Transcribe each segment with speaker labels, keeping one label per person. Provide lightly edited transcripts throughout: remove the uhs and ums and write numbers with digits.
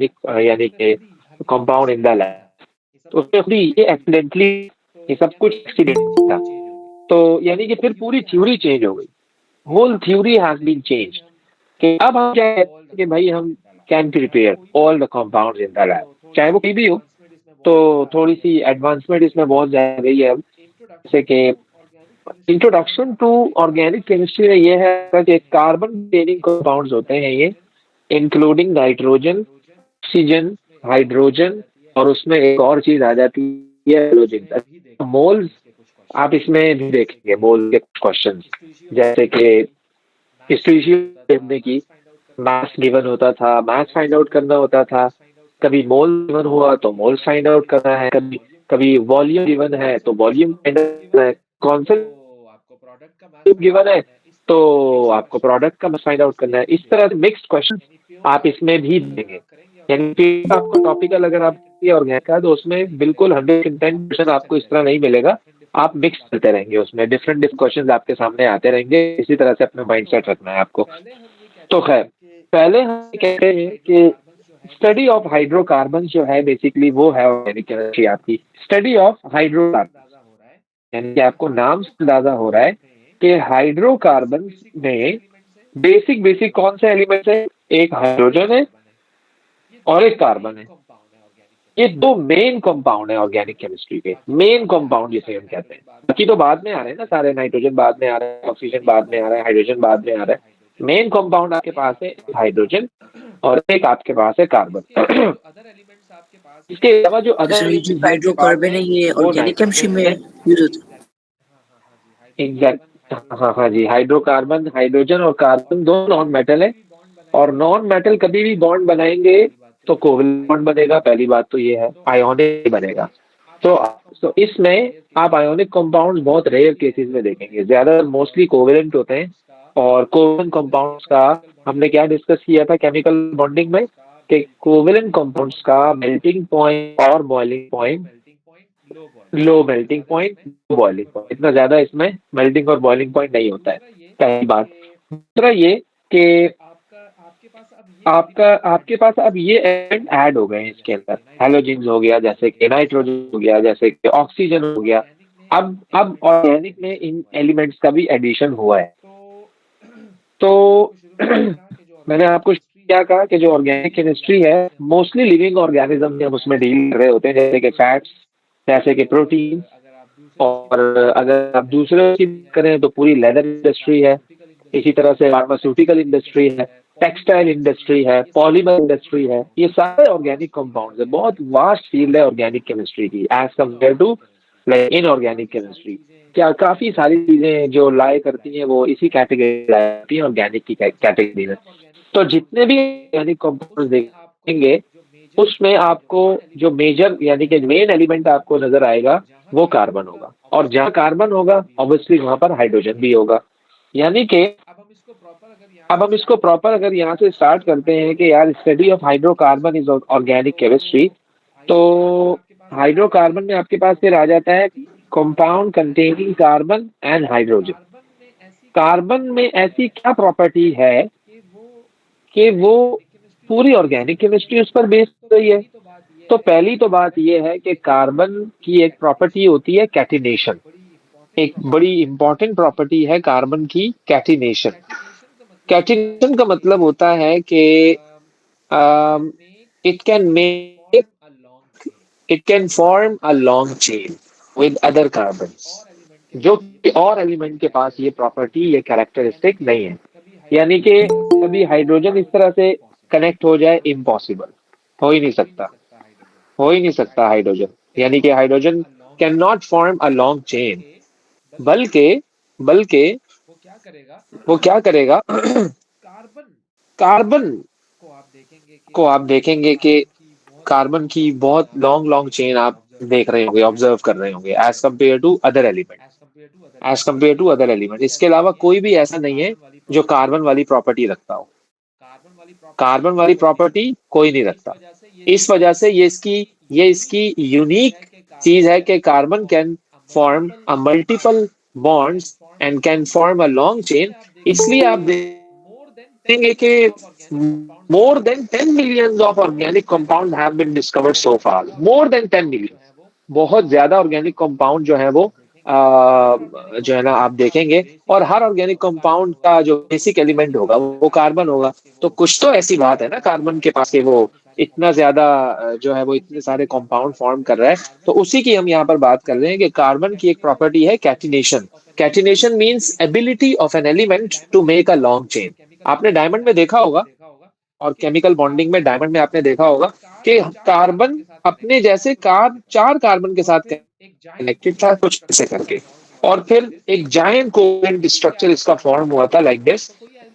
Speaker 1: यानी कि compound in the lab. तो उसमें खुद ही ये एक्सीडेंटली ये सब कुछ एक्सीडेंट था। तो यानी कि फिर पूरी थ्योरी चेंज हो गई, whole theory has been change, कि अब हम क्या कहते हैं कि भाई हम can prepare all the compounds in the lab, चाहे वो कोई भी हो। तो थोड़ी सी एडवांसमेंट इसमें बहुत ज्यादा गई है अब, जैसे कि इंट्रोडक्शन टू ऑर्गेनिक केमिस्ट्री में ये है कि कार्बन बेरिंग कंपाउंड्स होते हैं ये, इंक्लूडिंग नाइट्रोजन, ऑक्सीजन, हाइड्रोजन, और उसमें एक और चीज आ जाती है हेलोजन। मोल्स आप इसमें भी देखेंगे, मोल के क्वेश्चन, जैसे कि स्पीशीज की मास गिवन होता था, मास फाइंड आउट करना होता था। कभी मोल गिवन हुआ तो मोल फाइंड आउट करना है, कभी कभी वॉल्यूम गिवन है तो वॉल्यूम फाइंड आउट करना है, कॉन्सेंट्रेशन गिवन है तो आपको प्रोडक्ट का फाइंड आउट करना है। इस तरह से मिक्स्ड क्वेश्चन आप इसमें भी देंगे। यानी कि आपको टॉपिकल अगर आप ऑर्गेनिक का, तो उसमें बिल्कुल 110% आपको इस तरह नहीं मिलेगा। आप मिक्स करते रहेंगे, उसमें डिफरेंट डिफरेंट क्वेश्चन आपके सामने आते रहेंगे। इसी तरह से अपना माइंड सेट रखना है आपको। तो खैर, पहले हम कहते हैं कि स्टडी ऑफ हाइड्रोकार्बन जो है बेसिकली वो है ऑर्गेनिक केमिस्ट्री आपकी, स्टडी ऑफ हाइड्रोकार्बन। यानी कि आपको नाम से अंदाजा हो रहा है कि हाइड्रोकार्बन में बेसिक बेसिक कौन से एलिमेंट्स है, एक हाइड्रोजन है और एक कार्बन है। ये दो मेन कंपाउंड है ऑर्गेनिक केमिस्ट्री के, मेन कंपाउंड जिसे हम कहते हैं। बाकी तो बाद में आ रहे हैं ना सारे, नाइट्रोजन बाद में आ रहा है, ऑक्सीजन बाद में आ रहा है, हाइड्रोजन बाद में आ रहा है। मेन कंपाउंड आपके पास है हाइड्रोजन और एक आपके पास है कार्बन। इसके अलावा जो
Speaker 2: तो
Speaker 1: अदर
Speaker 2: सर ये जो
Speaker 1: एलिमेंट्स आपके पास
Speaker 2: हाइड्रोकार्बन
Speaker 1: है
Speaker 2: है ये
Speaker 1: वो
Speaker 2: ऑर्गेनिक केमिस्ट्री
Speaker 1: नाइट्रोजन
Speaker 2: में
Speaker 1: है।
Speaker 2: यूज होता है?
Speaker 1: एग्जैक्ट, हाँ हाँ जी, हाइड्रोकार्बन, हाइड्रोजन और कार्बन दो नॉन मेटल है, और नॉन मेटल कभी भी बॉन्ड बनाएंगे तो कोवलेंट बॉन्ड बनेगा, पहली बात तो ये है, आयोनिक बनेगा। तो इसमें आप आयोनिक कंपाउंड्स बहुत रेयर केसेस में देखेंगे, ज्यादा मोस्टली कोवेलेंट होते हैं। और कोवेलेंट कंपाउंड्स का हमने क्या डिस्कस किया था केमिकल बॉन्डिंग में, कि कोवेलेंट कंपाउंड्स का मेल्टिंग पॉइंट और बॉइलिंग पॉइंट, लो मेल्टिंग पॉइंट, बॉइलिंग पॉइंट, इतना ज्यादा इसमें मेल्टिंग और बॉइलिंग पॉइंट नहीं होता है, पहली बात। दूसरा ये कि आपका आपके पास अब ये एलिमेंट ऐड हो गए हैं इसके अंदर, हेलोजेंस हो गया, जैसे कि नाइट्रोजन हो गया, जैसे कि ऑक्सीजन हो गया। अब ऑर्गेनिक में इन एलिमेंट्स का भी एडिशन हुआ है। तो मैंने आपको क्या कहा कि जो ऑर्गेनिक केमिस्ट्री है मोस्टली लिविंग ऑर्गेनिज्म हम उसमें डील कर रहे होते हैं, जैसे कि फैट्स, जैसे कि प्रोटीन। और अगर आप दूसरे की बात करें तो पूरी लेदर इंडस्ट्री है, इसी तरह से फार्मास्यूटिकल इंडस्ट्री है, टेक्सटाइल इंडस्ट्री है, पॉलीमर इंडस्ट्री है, ये सारे ऑर्गेनिक कंपाउंड्स है। बहुत वास्ट फील्ड है ऑर्गेनिक केमिस्ट्री की as compare to like inorganic chemistry. क्या काफी सारी चीजें जो लाए करती हैं वो इसी कैटेगरी लाती हैं, ऑर्गेनिक की कैटेगरी में। तो जितने भी ऑर्गेनिक कंपाउंड्स देखेंगे उसमें आपको जो मेजर यानी कि मेन एलिमेंट आपको नजर आएगा वो कार्बन होगा, और जहां कार्बन होगा ऑब्वियसली वहां पर हाइड्रोजन भी होगा। यानी कि अब हम इसको प्रॉपर अगर यहाँ से स्टार्ट करते हैं कि यार study of hydrocarbon is organic chemistry, तो हाइड्रोकार्बन में आपके पास फिर आ जाता है compound containing carbon and hydrogen. Carbon में ऐसी क्या प्रॉपर्टी है कि वो पूरी ऑर्गेनिक केमिस्ट्री उस पर बेस्ड हो रही है। तो पहली तो बात यह है कि कार्बन की एक प्रॉपर्टी होती है कैटिनेशन, एक बड़ी इंपॉर्टेंट प्रॉपर्टी है कार्बन की कैटिनेशन। कैटिनेशन का मतलब होता है कि it can make it can form a long chain with other carbon, जो कि और एलिमेंट के पास ये प्रॉपर्टी, ये कैरेक्टरिस्टिक नहीं है। यानी कि कभी हाइड्रोजन इस तरह से कनेक्ट हो जाए, इम्पॉसिबल, हो ही नहीं सकता, हो ही नहीं सकता हाइड्रोजन। यानी कि hydrogen can not form a long chain, बल्कि बल्कि वो क्या करेगा, कार्बन को आप देखेंगे कि कार्बन की बहुत लॉन्ग लॉन्ग चेन आप देख रहे होंगे, ऑब्जर्व कर रहे होंगे, as compare to other element, as compare to other element. इसके अलावा कोई भी ऐसा नहीं है जो कार्बन वाली प्रॉपर्टी रखता हो, कार्बन वाली प्रॉपर्टी कोई नहीं रखता। इस वजह से ये इसकी यूनिक चीज है कि carbon can form a multiple bonds and can form a long chain. इसलिए आप देखेंगे कि more than 10 millions of organic compounds have been discovered so far. More than 10 million. बहुत ज्यादा ऑर्गेनिक कंपाउंड जो है वो जो है ना आप देखेंगे। और हर ऑर्गेनिक कंपाउंड का जो बेसिक एलिमेंट होगा वो कार्बन होगा। तो कुछ तो ऐसी बात है ना कार्बन के पास कि वो इतना ज्यादा जो है वो इतने सारे कंपाउंड फॉर्म कर रहा है। तो उसी की हम यहाँ पर बात कर रहे हैं कि कार्बन की एक प्रॉपर्टी है catenation. Catenation means ability of an element to make a long chain. आपने डायमंड में देखा होगा और केमिकल बॉन्डिंग में डायमंड में आपने देखा होगा कि कार्बन अपने जैसे चार कार्बन के साथ कनेक्टेड था कुछ ऐसे करके। और फिर एक जायंट कोवेलेंट स्ट्रक्चर इसका फॉर्म हुआ था लाइक दिस।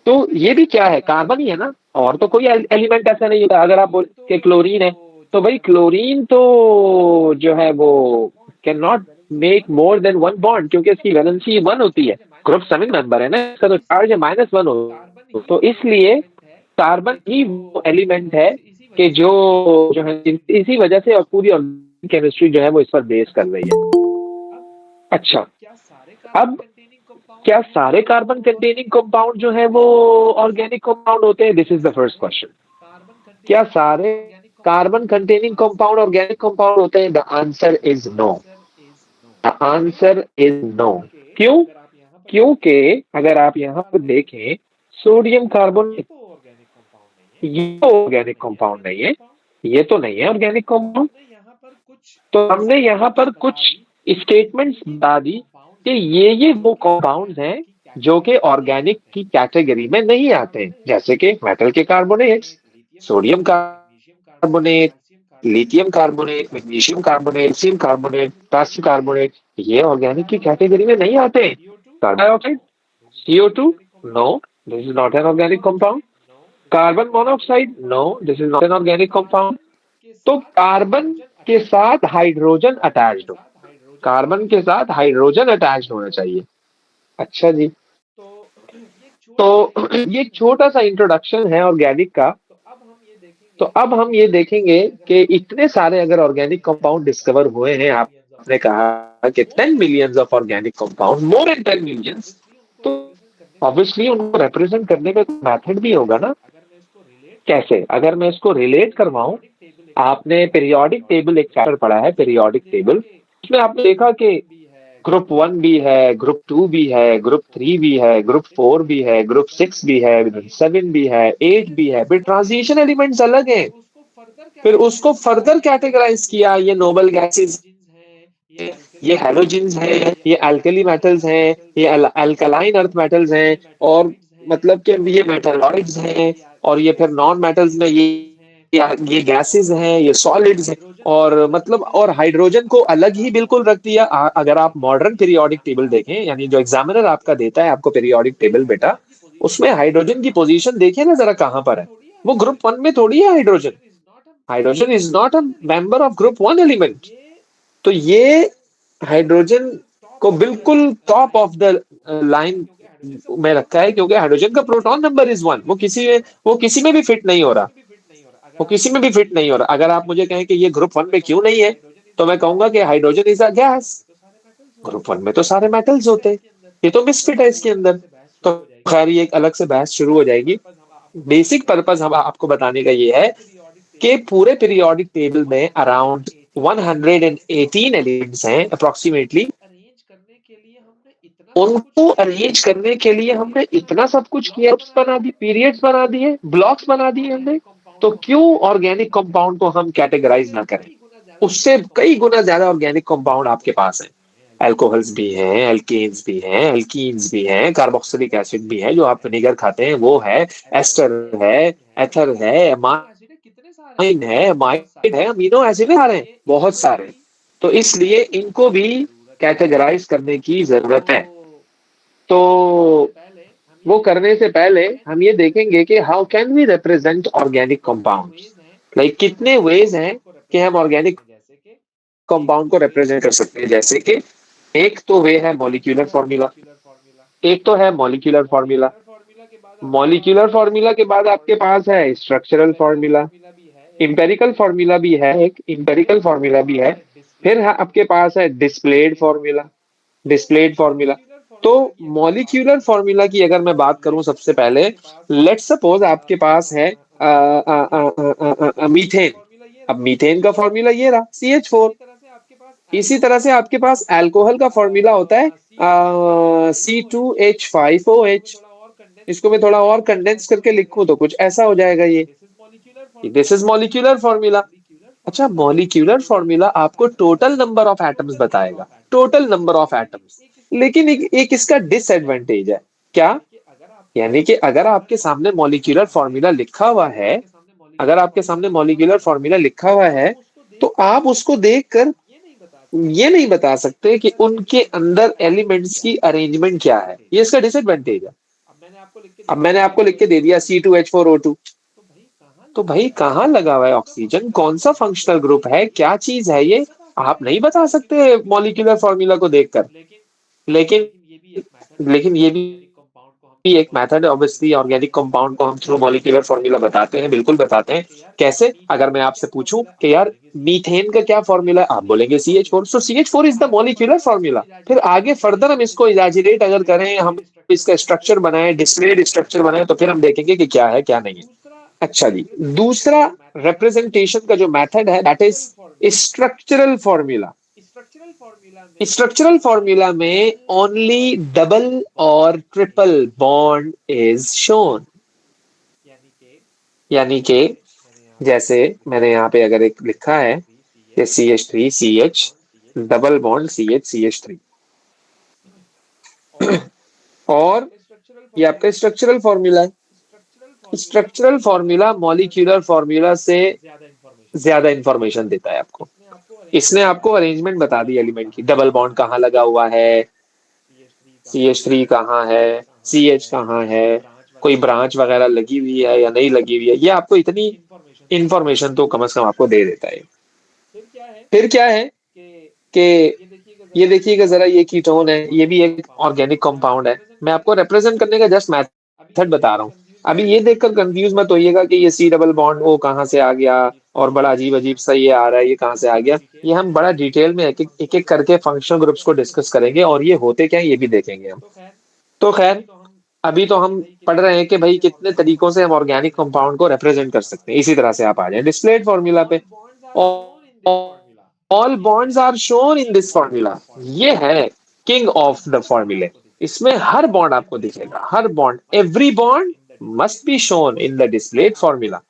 Speaker 1: तो ये भी क्या है कार्बन ही है ना। और तो कोई एलिमेंट ऐसा नहीं होता। अगर आप बोल के क्लोरीन है तो भाई क्लोरीन तो जो है वो can not make more than one bond क्योंकि इसकी वैलेंसी वन होती है। ग्रुप 7 मेंबर है ना इसका तो चार्ज है -1 हो। तो इसलिए कार्बन ही वो एलिमेंट है कि जो है इसी वजह से और पूरी केमिस्ट्री जो है वो इस पर बेस कर रही है। अच्छा, अब क्या सारे कार्बन कंटेनिंग कंपाउंड जो है वो ऑर्गेनिक कंपाउंड होते हैं? This is the first question. क्या सारे carbon containing compound organic compound होते हैं? The answer is no. The answer is no. क्यों? क्योंकि अगर आप यहाँ पर देखें सोडियम कार्बोनेट ये तो ऑर्गेनिक कंपाउंड नहीं है। ये तो नहीं है ऑर्गेनिक कंपाउंड। तो हमने यहाँ पर कुछ स्टेटमेंट्स बता दी कि ये वो कंपाउंड्स हैं जो कि ऑर्गेनिक की कैटेगरी में नहीं आते जैसे कि मेटल के carbonates, sodium carbonate, lithium carbonate, magnesium carbonate, calcium carbonate, potassium carbonate. ये ऑर्गेनिक की कैटेगरी में नहीं आते। Carbon dioxide CO2 no this is not an organic compound. Carbon monoxide no this is not an organic compound. तो carbon के साथ hydrogen attached हो। Carbon के साथ हाइड्रोजन अटैच्ड होना चाहिए। अच्छा जी। तो ये एक छोटा सा इंट्रोडक्शन है ऑर्गेनिक का। तो अब हम ये देखेंगे कि इतने सारे अगर ऑर्गेनिक कंपाउंड डिस्कवर हुए हैं आपने कहा कि 10 millions of organic compound more than 10 millions. तो ऑब्वियसली उनको रिप्रेजेंट करने का मेथड भी होगा ना। कैसे? अगर मैं इसको रिलेट करवाऊं आपने पीरियोडिक टेबल एक चैप्टर पढ़ा है पीरियोडिक टेबल। उसमें आपने देखा कि ग्रुप 1 भी है, ग्रुप 2 भी है, ग्रुप 3 भी है, ग्रुप 4 भी है, ग्रुप 6 भी है, 7 भी है, 8 भी है। फिर ट्रांजिशन एलिमेंट्स अलग हैं। फिर उसको फर्दर कैटेगराइज किया ये नोबल गैसेस, ये हैलोजेंस हैं, ये अल्कली मेटल्स हैं, ये अल्कलाइन अर्थ मेटल्स हैं। और मतलब कि ये मेटलॉइड्स हैं। और ये फिर नॉन मेटल्स में ये गैसेस हैं, ये सॉलिड्स हैं। और मतलब और हाइड्रोजन को अलग ही बिल्कुल रख दिया। अगर आप मॉडर्न पीरियोडिक टेबल देखें यानी जो एग्जामिनर आपका देता है आपको पीरियोडिक टेबल बेटा उसमें हाइड्रोजन की पोजीशन देखिए ना जरा कहां पर है। वो ग्रुप 1 में थोड़ी है hydrogen. Hydrogen is not a member of group 1 element. तो ये हाइड्रोजन को बिल्कुल टॉप ऑफ द लाइन में रखा है क्योंकि हाइड्रोजन का प्रोटॉन नंबर इज 1। वो किसी में भी फिट नहीं हो रहा। वो किसी में भी फिट नहीं हो रहा। अगर आप मुझे कहें कि ये ग्रुप 1 में क्यों नहीं है तो मैं कहूंगा कि hydrogen is a gas. Group 1 में तो सारे मेटल्स होते हैं। ये तो मिसफिट है इसके अंदर। तो खैर ये एक अलग से बहस शुरू हो जाएगी। बेसिक पर्पस हम आपको बताने का ये है कि पूरे पीरियोडिक टेबल में अराउंड 118 एलिमेंट्स हैं अप्रोक्सीमेटली। उनको अरेंज करने के लिए हमने इतना सब कुछ किया, बना दी, पीरियड्स बना दिए, ब्लॉक्स बना दिए हमने। तो क्यों ऑर्गेनिक कंपाउंड को हम कैटेगराइज ना करें? उससे कई गुना ज्यादा ऑर्गेनिक कंपाउंड आपके पास है। अल्कोहल्स भी हैं, एल्केन्स भी हैं, एल्कीन्स भी हैं, कार्बोक्सिलिक एसिड भी है जो आप विनेगर खाते हैं वो है, एस्टर है, एथर है, एमाइन है, माइड है, अमीनो एसिड आ रहे हैं बहुत सारे। तो इसलिए इनको भी कैटेगराइज करने की जरूरत है। तो वो करने से पहले हम ये देखेंगे कि how can we represent organic compounds. Like कितने वेज हैं कि हम ऑर्गेनिक कंपाउंड को रिप्रेजेंट कर सकते हैं। जैसे कि एक तो वे है मॉलिक्यूलर फॉर्मूला। एक तो है मॉलिक्यूलर फॉर्मूला। मॉलिक्यूलर फॉर्मूला के बाद आपके पास है स्ट्रक्चरल फॉर्मूला। इंपेरिकल फॉर्मूला भी है, एक इंपेरिकल फॉर्मूला भी है। फिर आपके पास है डिस्प्लेड फॉर्मूला। डिस्प्लेड फॉर्मूला तो मॉलिक्यूलर फॉर्मूला की अगर मैं बात करूं सबसे पहले, लेट्स सपोज आपके पास है मीथेन। अब मीथेन का फॉर्मूला ये रहा CH4। इसी तरह से आपके पास अल्कोहल का फॉर्मूला होता है C2H5OH। इसको मैं थोड़ा और कंडेंस करके लिखूं तो कुछ ऐसा हो जाएगा ये, दिस इज मॉलिक्यूलर फॉर्मूला। अच्छा, मॉलिक्यूलर फॉर्मूला आपको टोटल नंबर ऑफ एटम्स बताएगा, टोटल नंबर ऑफ एटम्स। लेकिन एक इसका डिसएडवांटेज है। क्या? यानी कि अगर आपके सामने मॉलिक्यूलर फॉर्मूला लिखा हुआ है, अगर आपके सामने मॉलिक्यूलर फॉर्मूला लिखा हुआ है, तो आप उसको देखकर ये नहीं बता सकते कि उनके अंदर एलिमेंट्स की अरेंजमेंट क्या है। ये इसका डिसएडवांटेज है। अब मैंने आपको लिख के दे दिया C2H4O2, तो भाई कहाँ लगा हुआ है ऑक्सीजन, कौन सा फंक्शनल ग्रुप है, क्या चीज है ये, आप नहीं बता सकते मॉलिक्यूलर फॉर्मूला को देखकर। लेकिन लेकिन ये भी एक मेथड है। ऑब्वियसली ऑर्गेनिक कंपाउंड को हम थ्रू मॉलिक्यूलर फॉर्मूला बताते हैं, बिल्कुल बताते हैं। कैसे? अगर मैं आपसे पूछूं कि यार मीथेन का क्या फॉर्मूला है, आप बोलेंगे CH4। So CH4 is the molecular formula. फिर आगे फर्दर हम इसको इजैजिरेट अगर करें, हम इसका स्ट्रक्चर बनाए, डिस्प्लेड स्ट्रक्चर बनाए, तो फिर हम देखेंगे कि क्या है क्या नहीं है। अच्छा जी, दूसरा रिप्रेजेंटेशन का जो मेथड है that is structural formula. Structural formula में ओनली डबल और ट्रिपल बॉन्ड इज शोन। यानी कि जैसे मैंने यहाँ पे अगर एक लिखा है कि CH3CH डबल बॉन्ड CH3, और ये आपका स्ट्रक्चरल फॉर्मूला है। स्ट्रक्चरल फॉर्मूला मॉलिक्यूलर फॉर्मूला से ज्यादा इंफॉर्मेशन देता है आपको। इसने आपको अरेंजमेंट बता दी एलिमेंट की, डबल बॉन्ड कहाँ लगा हुआ है, CH3 कहाँ है, CH कहाँ है, कोई ब्रांच वगैरह लगी हुई है या नहीं लगी हुई है, ये आपको इतनी इंफॉर्मेशन तो कम से कम आपको दे देता है। फिर क्या है कि ये देखिएगा जरा, ये कीटोन है, ये भी एक ऑर्गेनिक कंपाउंड है। मैं आपको रिप्रेजेंट करने का जस्ट मेथड बता रहा हूँ। अभी ये देखकर कंफ्यूज मत होइएगा कि ये C डबल बॉन्ड वो कहाँ से आ गया, और बड़ा अजीब अजीब सा ये आ रहा है, ये कहाँ से आ गया। ये हम बड़ा डिटेल में एक एक करके फंक्शनल ग्रुप्स को डिस्कस करेंगे, और ये होते क्या है ये भी देखेंगे हम। तो खैर, अभी तो हम पढ़ रहे हैं कि भाई कितने तरीकों से हम ऑर्गेनिक कंपाउंड को रिप्रेजेंट कर सकते हैं। इसी तरह से आप आ जाए डिस्प्लेड फॉर्मूला पे। All bonds are shown in this formula. ये है किंग ऑफ द फॉर्मूले। इसमें हर बॉन्ड आपको दिखेगा, हर bond, every bond must be shown in the displayed formula.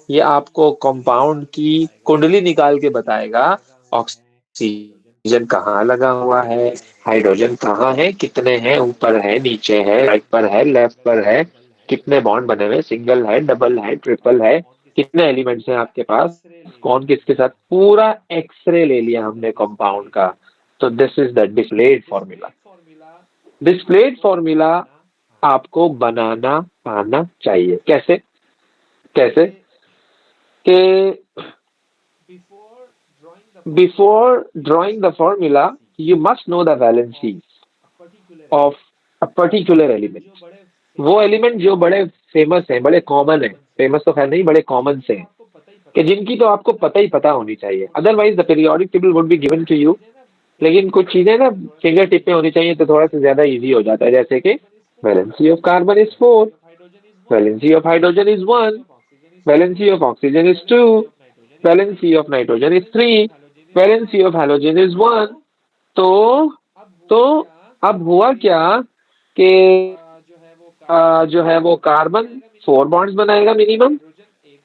Speaker 1: ये आपको कंपाउंड की कुंडली निकाल के बताएगा, ऑक्सीजन कहाँ लगा हुआ है, हाइड्रोजन कहाँ है, कितने हैं, ऊपर है, नीचे है, राइट पर है, लेफ्ट पर है, कितने बॉन्ड बने हुए, सिंगल है, डबल है, ट्रिपल है, कितने एलिमेंट्स हैं आपके पास, कौन किसके साथ, पूरा एक्सरे ले लिया हमने कंपाउंड का। तो this is the displayed formula. Displayed formula आपको बनाना आना चाहिए। कैसे? कैसे कि before drawing the formula you must know the valencies of a particular element। वो एलिमेंट जो बड़े फेमस हैं, बड़े कॉमन है, फेमस तो खैर नहीं, बड़े कॉमन से हैं, कि जिनकी तो आपको पता ही पता होनी चाहिए, otherwise the periodic table would be given to you. लेकिन कुछ चीजें ना फिंगर टिप पे होनी चाहिए, तो थोड़ा सा ज्यादा इजी हो जाता है। जैसे कि valency of carbon is 4, valency of hydrogen is 1, valency of oxygen is 2, valency of nitrogen is 3, valency of halogen is 1। तो तो अब हुआ क्या कि जो है वो कार्बन 4 बॉन्ड्स बनाएगा मिनिमम,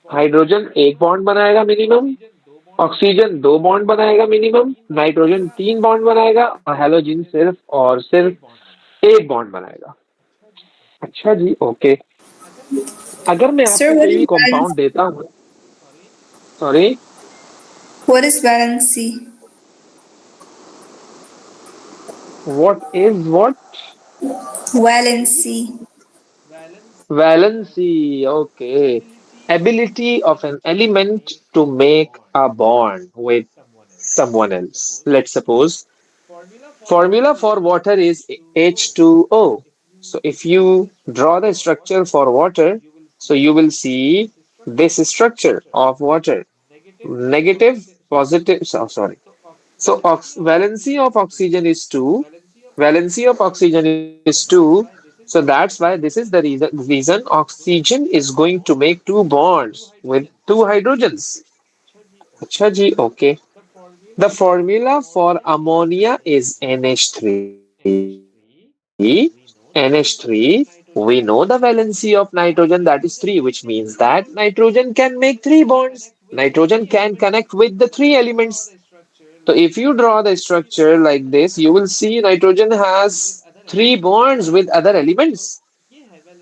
Speaker 1: हाइड्रोजन 1 बॉन्ड बनाएगा मिनिमम, ऑक्सीजन 2 बॉन्ड बनाएगा मिनिमम, नाइट्रोजन 3 बॉन्ड बनाएगा, और हैलोजन सिर्फ और सिर्फ 1 बॉन्ड बनाएगा। अच्छा जी, ओके। अगर मैं
Speaker 2: Sir,
Speaker 1: आपको
Speaker 2: what
Speaker 1: कोई भी
Speaker 2: is
Speaker 1: कंपाउंड देता हूँ, sorry,
Speaker 2: what is valency?
Speaker 1: What is what?
Speaker 2: Valency.
Speaker 1: Valency, okay. Ability of an element to make a bond with someone else. Let's suppose formula for water is H2O. So if you draw the structure for water, so you will see this structure of water. Negative, positive, so, sorry. So valency of oxygen is 2, Valency of oxygen is 2. So that's why this is the reason oxygen is going to make two bonds with two hydrogens. अच्छा जी, okay. The formula for ammonia is NH3. We know the valency of nitrogen, that is 3, which means that nitrogen can make three bonds. Nitrogen can connect with the three elements. So if you draw the structure like this, you will see nitrogen has three bonds with other elements.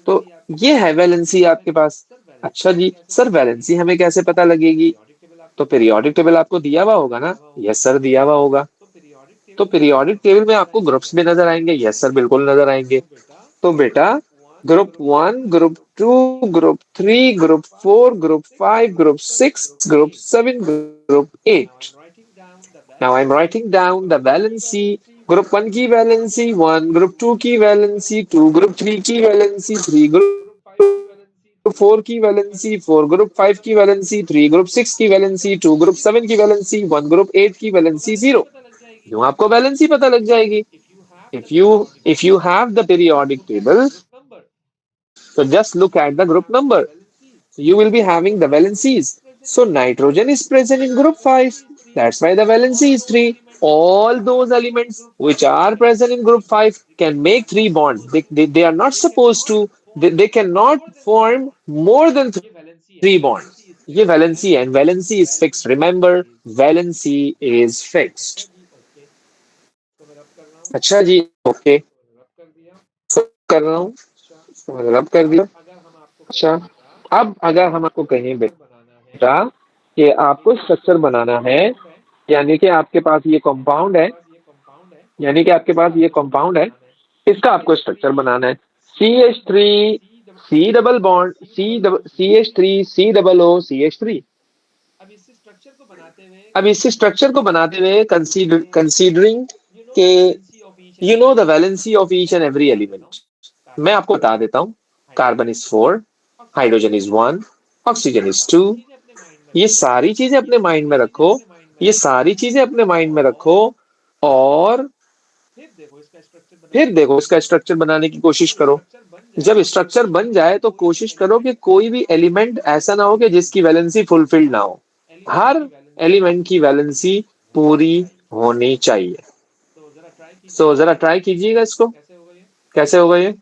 Speaker 1: तो ये है valency आपके पास। अच्छा जी sir, valency हमें कैसे पता लगेगी? तो पीरियोडिक टेबल आपको दिया हुआ होगा ना? यस सर, दिया हुआ होगा। तो पीरियोडिक टेबल में आपको ग्रुप्स भी नजर आएंगे। यस सर, बिल्कुल नजर आएंगे। तो बेटा, group 1, group 2, group 3, group 4, group 5, group 6, group 7, group 8। Now I'm writing down the valency. Group 1 की valency 1, group 2 की valency 2, group 3 की valency 3, group 4 की valency 4, group 5 की valency 3, group 6 की valency 2, group 7 की valency 1, group 8 की valency 0। यूं आपको वैलेंसी पता लग जाएगी। If you have the periodic table, so just look at the group number. You will be having the valencies. So nitrogen is present in group 5. That's why the valency is 3. All those elements which are present in group 5 can make three bonds. They are not supposed to, they cannot form more than three bonds. ये valency है, and valency is fixed. Remember, valency is fixed. अच्छा जी, okay, कर रहा हूँ, रब कर दिया। अच्छा, अब अगर हम आपको कहें बेटा कि आपको स्ट्रक्चर बनाना है, यानी कि आपके पास ये कंपाउंड है, यानी कि आपके पास ये कंपाउंड है, इसका आपको स्ट्रक्चर बनाना है। CH3 C double bond CH3 C double O CH3। अब इस स्ट्रक्चर को बनाते हुए कंसीडरिंग के you know the valency of each and every element, मैं आपको बता देता हूं। Carbon is 4, hydrogen is 1, oxygen is 2। ये सारी चीजें अपने माइंड में रखो, ये सारी चीजें अपने माइंड में रखो, और फिर देखो इसका स्ट्रक्चर बनाने की कोशिश करो। जब स्ट्रक्चर बन जाए तो कोशिश करो कि कोई भी एलिमेंट ऐसा ना हो कि जिसकी वैलेंसी फुलफिल्ड ना हो। हर एलिमेंट की वैलेंसी पूरी होनी चाहिए। सो जरा ट्राई कीजिएगा इसको, कैसे होगा ये।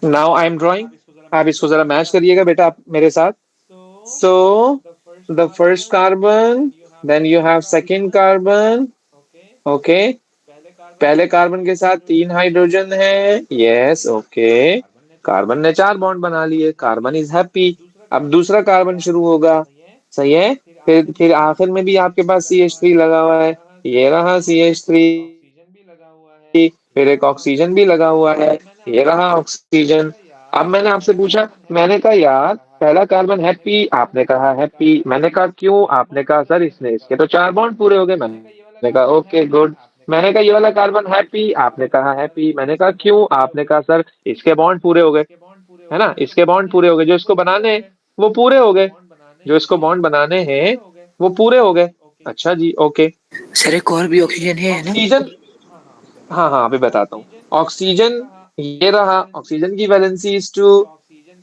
Speaker 1: Now I am drawing. आप इसको जरा मैच करिएगा बेटा आप मेरे साथ। So the first carbon, then you have second carbon. Okay, पहले कार्बन के साथ 3 हाइड्रोजन है। Yes, okay. कार्बन ने 4 बॉन्ड बना लिए, कार्बन इज हैप्पी। अब दूसरा कार्बन शुरू होगा, सही है। फिर आखिर में भी आपके पास CH3 लगा हुआ है, ये रहा CH3। फिर एक ऑक्सीजन भी लगा हुआ है, ये रहा ऑक्सीजन। अब मैंने आपसे पूछा, मैंने कहा यार पहला कार्बन हैप्पी, आपने कहा हैप्पी। मैंने कहा क्यों? आपने कहा सर इसने इसके तो 4 बॉन्ड पूरे हो गए। मैंने कहा ओके गुड। मैंने कहा ये वाला कार्बन हैप्पी, आपने कहा हैप्पी। मैंने कहा क्यों? आपने कहा सर इसके बॉन्ड पूरे हो गए, है ना, इसके बॉन्ड पूरे हो गए, जो इसको बनाने हैं वो पूरे हो गए, जो इसको बॉन्ड बनाने हैं वो पूरे हो गए। अच्छा जी, ओके।
Speaker 3: सर एक और भी ऑक्सीजन है ना?
Speaker 1: ऑक्सीजन, हाँ हाँ अभी बताता हूँ। ऑक्सीजन ये रहा, ऑक्सीजन की valency is 2।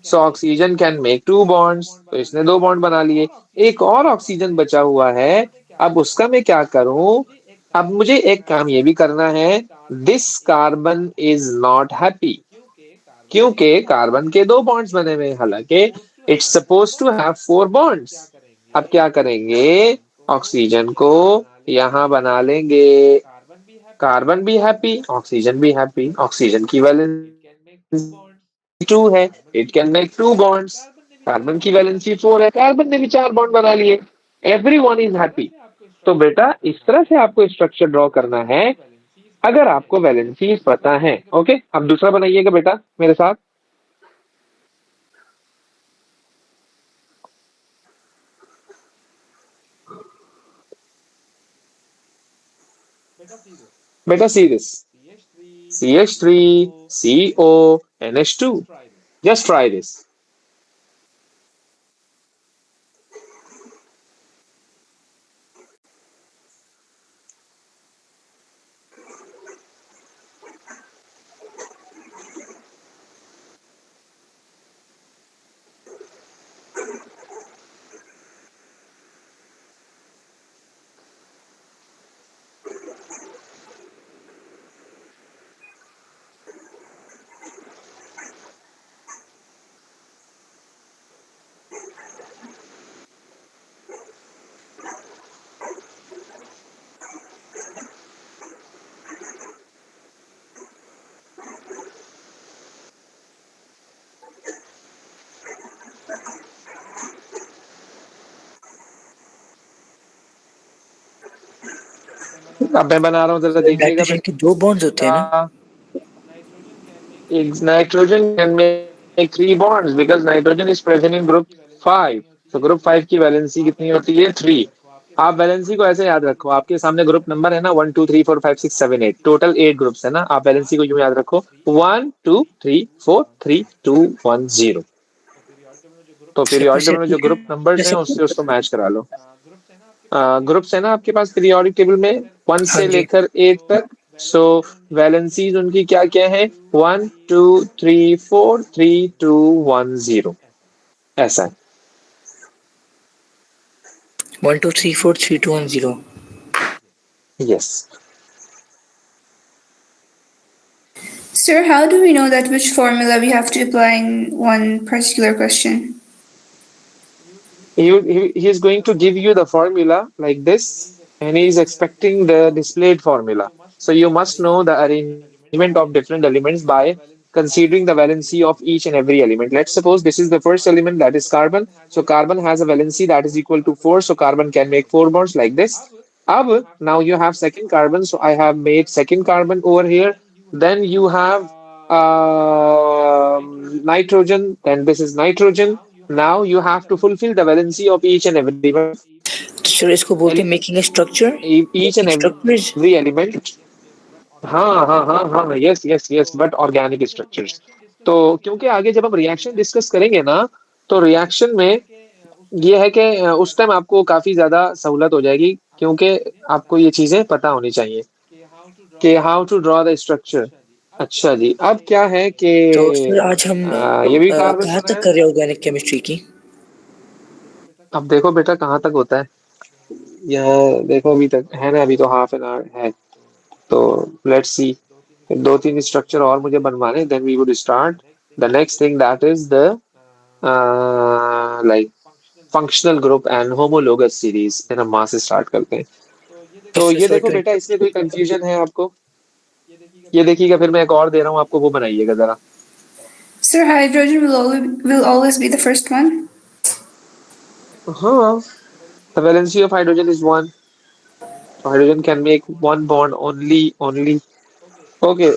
Speaker 1: So oxygen can make 2 bonds, तो इसने 2 बॉन्ड बना लिए। एक और ऑक्सीजन बचा हुआ है, अब उसका मैं क्या करूं? अब मुझे एक काम ये भी करना है। This carbon is not happy, क्योंकि कार्बन के 2 बॉन्ड्स बने हुए हैं, हालांकि it's suppose to have 4 bonds. अब क्या करेंगे? ऑक्सीजन को यहां बना लेंगे। कार्बन भी हैप्पी, ऑक्सीजन भी हैप्पी, ऑक्सीजन की वैलेंसी 2 है, it can make 2 bonds. Carbon की वैलेंसी 4 है, कार्बन ने भी 4 बॉन्ड बना लिए, एवरीवन इज हैप्पी। तो बेटा इस तरह से आपको स्ट्रक्चर ड्रॉ करना है अगर आपको वैलेंसीज पता है। ओके, अब दूसरा बनाइएगा बेटा मेरे साथ। बेटा see this, CH3CO NH2, just try this। अब मैं बना रहा हूँ, जरा देखिएगा
Speaker 3: नाइट्रोजन के दो बॉन्ड्स होते हैं ना?
Speaker 1: बेटा। Nitrogen can make 3 bonds because nitrogen is present in group 5। तो ग्रुप 5 की वैलेंसी कितनी होती है? 3। आप वैलेंसी को ऐसे याद रखो, आपके सामने ग्रुप नंबर है ना 1 2 3 4 5 6 7 8, टोटल 8 ग्रुप्स है ना। आप वैलेंसी को यूं याद रखो 1 2 3 4 3 2 1 0। तो पीरियोडिक टेबल में जो ग्रुप नंबर्स हैं उससे उसको मैच करा लो। ग्रुप्स है ना आपके पास पीरियोडिक टेबल में 1
Speaker 3: हाँ
Speaker 1: से
Speaker 3: जी।
Speaker 1: लेकर 8 तक। सो वैलेंसीज उनकी क्या क्या है? 1 2 3 4 3 2 1 0, ऐसा है।
Speaker 3: 1 2 3 4 3 2 1 0।
Speaker 1: Yes.
Speaker 2: Sir, how do we know that which formula we have to apply in one particular question?
Speaker 1: He is going to give you the formula like this, and he is expecting the displayed formula. So you must know the arrangement of different elements by considering the valency of each and every element. Let's suppose this is the first element, that is carbon. So carbon has a valency that is equal to 4. So carbon can make 4 bonds like this. Now you have second carbon. So I have made second carbon over here. Then you have nitrogen, and this is nitrogen. Now you have to fulfill the valency of each and every
Speaker 3: sir इसको बोलते हैं making a structure.
Speaker 1: each and
Speaker 3: making structure is
Speaker 1: every element। हाँ हाँ हाँ हाँ, yes yes yes, but organic structures. तो क्योंकि आगे जब हम रिएक्शन डिस्कस करेंगे ना, तो रिएक्शन में ये है कि उस टाइम आपको काफी ज्यादा सहूलत हो जाएगी, क्योंकि आपको ये चीजें पता होनी चाहिए कि how to draw the structure. अच्छा जी, अब क्या है कि
Speaker 3: तो सर आज हम
Speaker 1: ये भी कार्बन
Speaker 3: कहाँ तक
Speaker 1: है।
Speaker 3: कर रहे हैं ऑर्गेनिक केमिस्ट्री की?
Speaker 1: अब देखो बेटा कहाँ तक होता है, यहाँ देखो अभी तक है ना, अभी तो हाफ एन आवर है। तो लेट्स सी, दो तीन स्ट्रक्चर और मुझे बनवाने, then we would start the next thing, that is the like functional group and homologous series. फिर हम वहां से स्टार्ट करते हैं। तो
Speaker 3: इससे
Speaker 1: ये
Speaker 3: सर
Speaker 1: देखो बेटा, इसमें कोई कंफ्यूजन है आपको? ये देखिएगा, फिर मैं एक और दे रहा हूँ आपको, वो बनाइएगा जरा।
Speaker 2: Sir, hydrogen will always be the first one.
Speaker 1: हाँ, the valency of hydrogen is 1, so hydrogen can make one bond only। Okay,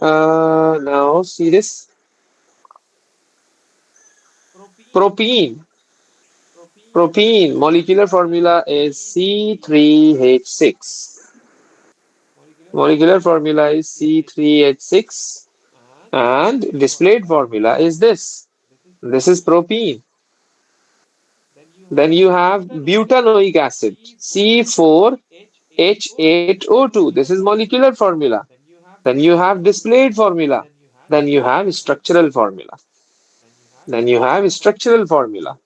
Speaker 1: now see this, propene। Propene molecular formula is C3H6, molecular formula is C3H6, and displayed formula is this is propene। Then you have butanoic acid, C4H8O2, this is molecular formula। Then you have displayed formula, then you have structural formula, then you have structural formula।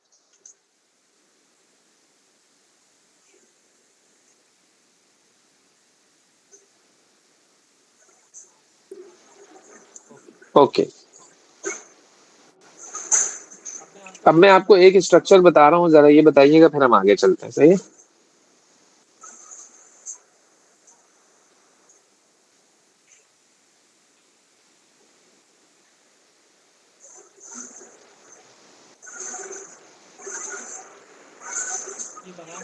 Speaker 1: Okay, अब मैं आपको एक structure बता रहा हूँ, जरा ये बताइएगा, फिर हम आगे चलते हैं, सही है?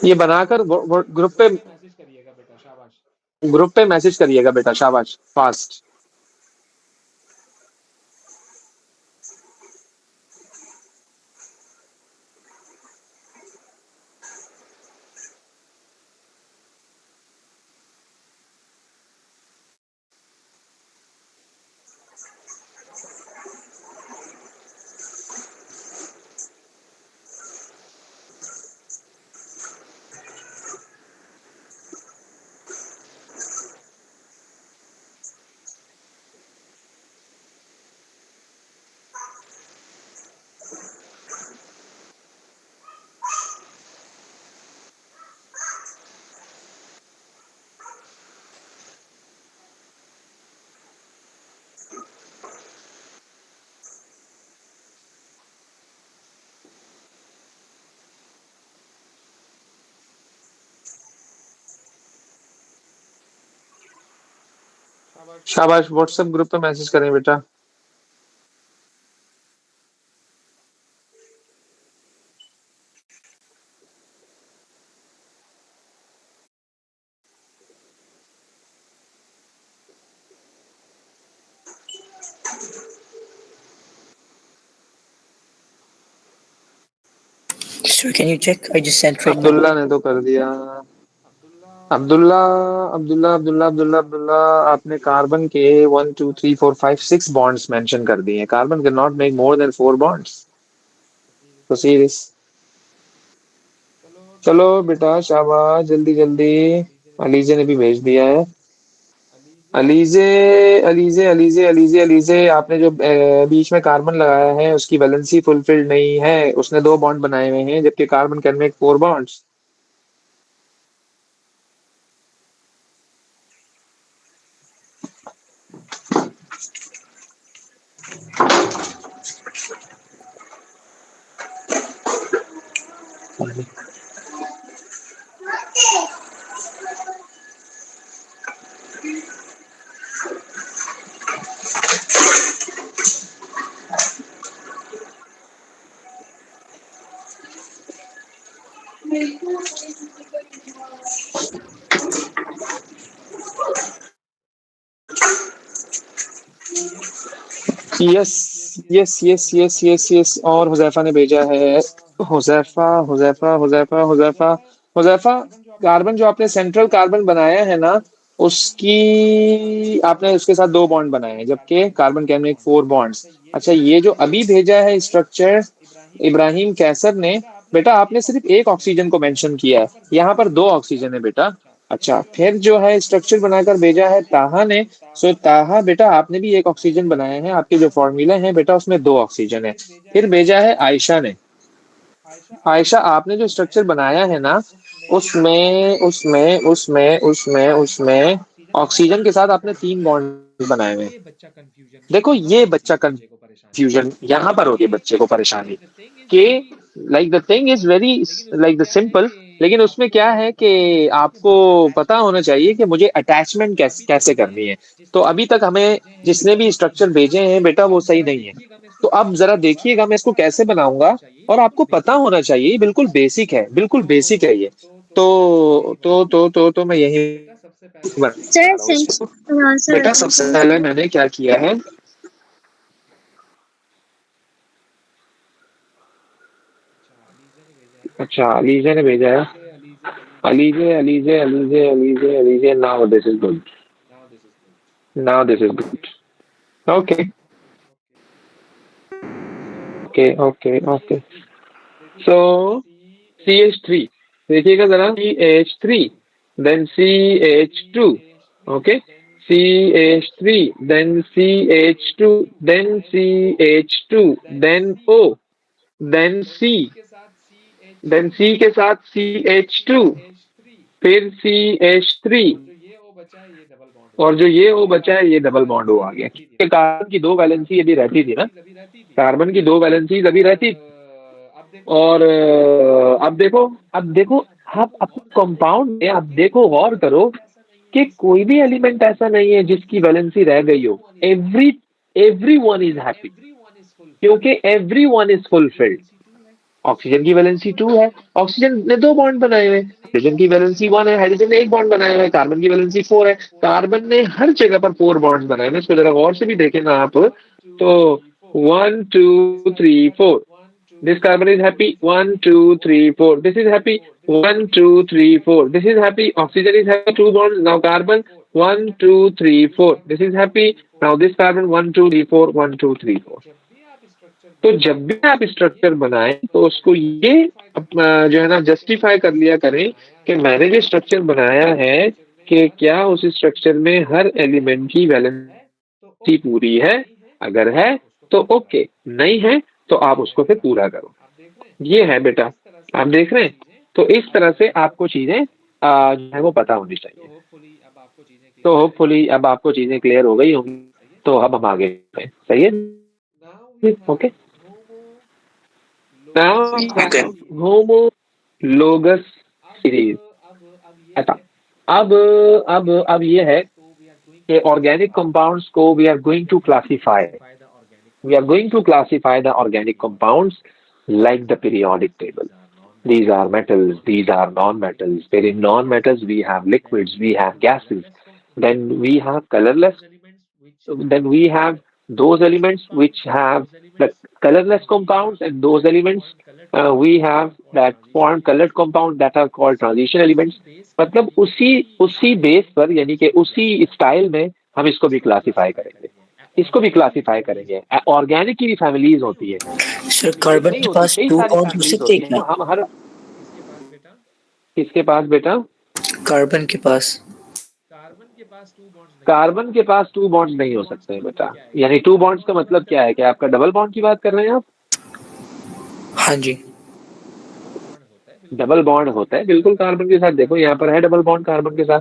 Speaker 1: ये बनाकर ग्रुप पे मैसेज करिएगा बेटा, शाबाश, फास्ट। शाबाश, व्हाट्सएप ग्रुप पे मैसेज करें बेटा।
Speaker 3: Sir, can you check? I just sent right now.
Speaker 1: Abdullah ने तो कर दिया। अब्दुल्ला अब्दुल्ला अब्दुल्ला अब्दुल्ला अब्दुल्ला, आपने कार्बन के 1 2 3 4 5 6 बॉन्ड्स मेंशन कर दिए हैं। Carbon can not make more than 4 bonds. Proceed. चलो बेटा, शाबाश, जल्दी जल्दी। अलीजे ने भी भेज दिया है। अलीजे अलीजे अलीजे अलीजे अलीजे, आपने जो बीच में कार्बन लगाया है उसकी वैलेंसी फुलफिल्ड नहीं है। उसने 2 बॉन्ड बनाए हुए हैं जबकि carbon can make 4 bonds. Yes yes yes yes yes yes, और हुजैफा ने भेजा है। हुजैफा हुजैफा हुजैफा हुजैफा हुजैफा, कार्बन जो आपने सेंट्रल कार्बन बनाया है ना, उसकी आपने उसके साथ 2 बॉन्ड बनाए हैं जबकि कार्बन कैन मेक 4 बॉन्ड्स। अच्छा, ये जो अभी भेजा है स्ट्रक्चर इब्राहिम कैसर ने, बेटा आपने सिर्फ एक ऑक्सीजन को मेंशन किया है, यहाँ पर 2 ऑक्सीजन है बेटा। अच्छा, फिर जो है स्ट्रक्चर बनाकर भेजा है ताहा ने। सो ताहा बेटा, आपने भी एक ऑक्सीजन बनाया है, आपके जो फॉर्मूला है बेटा उसमें 2 ऑक्सीजन है। फिर भेजा है आयशा ने। आयशा, आपने जो स्ट्रक्चर बनाया है ना, उसमें उसमें उसमें उसमें उसमें ऑक्सीजन के साथ आपने 3 बॉन्ड बनाए हुए हैं। देखो, ये बच्चा कंफ्यूजन यहाँ पर होगी बच्चे को परेशानी कि like the thing is very like the simple, लेकिन उसमें क्या है कि आपको पता होना चाहिए कि मुझे अटैचमेंट कैसे करनी है। तो अभी तक हमें जिसने भी स्ट्रक्चर भेजे हैं बेटा वो सही नहीं है। तो अब जरा देखिएगा मैं इसको कैसे बनाऊंगा, और आपको पता होना चाहिए, ये बिल्कुल बेसिक है, बिल्कुल बेसिक है ये। तो मैं यही बना
Speaker 2: Sir,
Speaker 1: रहा हूँ
Speaker 2: since
Speaker 1: इसको। बेटा सबसे पहले मैंने क्या किया है, अच्छा अलीजे ने भेजा है। अलीजे अलीजे अलीजे अलीजे अलीजे, now this is good, now this is good. Okay okay okay okay. So CH3, देखिएगा जरा, CH3 then CH2, okay, CH3 then CH2 then CH2 then O then C then C के साथ CH2 फिर CH3, और जो ये O बचा है ये डबल बॉन्ड O आ गया। क्योंकि कार्बन की 2 वैलेंसी अभी रहती थी ना, कार्बन की 2 वैलेंसी अभी रहती। और अब देखो आप अपने कंपाउंड में आप देखो, गौर करो कि कोई भी एलिमेंट ऐसा नहीं है जिसकी वैलेंसी रह गई हो। एवरी वन इज हैप्पी क्योंकि every one is fulfilled. Oxygen की वैलेंसी 2 है, ऑक्सीजन ने 2 बॉन्ड बनाए हुए, हाइड्रोजन की वैलेंसी 1 है, हाइड्रोजन ने 1 बॉन्ड बनाया हुआ है, कार्बन की वैलेंसी 4 है, कार्बन ने हर जगह पर 4 बॉन्ड बनाए हुए। इसको जरा गौर से भी देखें ना आप, तो 1 2 3 4, this carbon is happy, 1 2 3 4, this is happy, 1 2 3 4, this is happy, oxygen is happy, 2 bonds, now carbon 1 2 3 4, this is happy, now this carbon 1 2 3 4 1 2 3 4। तो जब भी आप स्ट्रक्चर बनाएं तो उसको ये जो है ना जस्टिफाई कर लिया करें कि मैंने जो स्ट्रक्चर बनाया है कि क्या उस स्ट्रक्चर में हर एलिमेंट की वैलेंसी पूरी है, अगर है तो ओके, नहीं है तो आप उसको फिर पूरा करो। ये है बेटा, आप देख रहे हैं। तो इस तरह से आपको चीजें जो है वो पता होनी चाहिए। तो होपफुली अब आपको चीजें क्लियर हो गई होंगी। तो अब हम आगे बढ़ें, सही है, okay. Now
Speaker 3: Okay.
Speaker 1: Homologous series. अच्छा, अब ये है कि ऑर्गेनिक कंपाउंड्स को we are going to classify, we are going to classify the organic compounds like the periodic table. These are metals, these are non-metals. Wherein non-metals we have liquids, we have gases, then we have colorless, then we have those elements which have the colorless compounds, and those elements we have that form colored compound that are called transition elements. मतलब उसी base पर, यानी कि उसी style में हम इसको भी क्लासिफाई करेंगे, इसको भी क्लासिफाई करेंगे। ऑर्गेनिक की भी फैमिलीज होती है
Speaker 3: सर कार्बन
Speaker 1: नहीं
Speaker 3: के
Speaker 1: होती,
Speaker 3: पास
Speaker 1: कई
Speaker 3: 2
Speaker 1: सारी
Speaker 3: बॉन्ड हो
Speaker 1: फैमिलीज
Speaker 3: सकते
Speaker 1: होती
Speaker 3: हैं
Speaker 1: हैं।
Speaker 3: क्या?
Speaker 1: तो हम हर किसके पास बेटा?
Speaker 3: कार्बन के पास।
Speaker 1: कार्बन के पास 2 बॉन्ड्स नहीं हो सकते हैं बेटा। यानी 2 बॉन्ड्स का मतलब क्या है कि आपका डबल बॉन्ड की बात कर रहे हैं आप?
Speaker 3: हाँ जी।
Speaker 1: डबल बॉन्ड होता है बिल्कुल कार्बन के साथ। देखो यहाँ पर है डबल बॉन्ड कार्बन के साथ।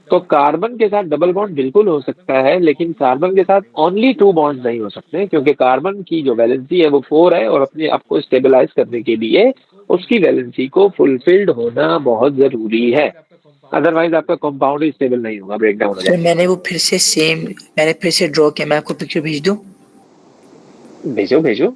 Speaker 1: तो कार्बन के साथ डबल बॉन्ड बिल्कुल हो सकता है, लेकिन कार्बन के साथ ओनली 2 बॉन्ड्स नहीं हो सकते, क्योंकि कार्बन की जो वैलेंसी है वो 4 है, और अपने आप को स्टेबलाइज करने के लिए उसकी वैलेंसी को फुलफिल्ड होना बहुत जरूरी है। अदरवाइज आपका कंपाउंड ही स्टेबल नहीं होगा, ब्रेक डाउन हो
Speaker 3: सर
Speaker 1: जाएगा।
Speaker 3: मैंने फिर से ड्रॉ किया, मैं आपको पिक्चर भेज दूं?
Speaker 1: भेजो भेजो।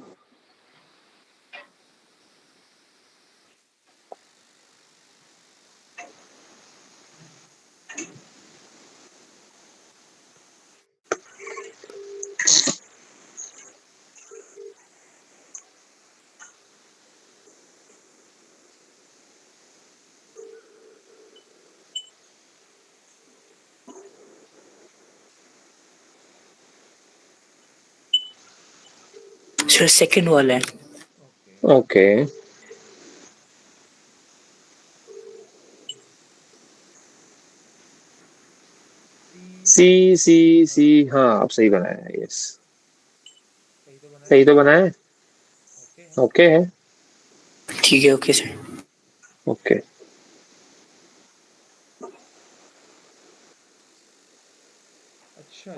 Speaker 3: सर सेकंड वाला है।
Speaker 1: ओके, सी, हाँ आप सही बनाया है। यस, सही तो बनाया है। ओके है,
Speaker 3: ठीक है, ओके सर।
Speaker 1: ओके।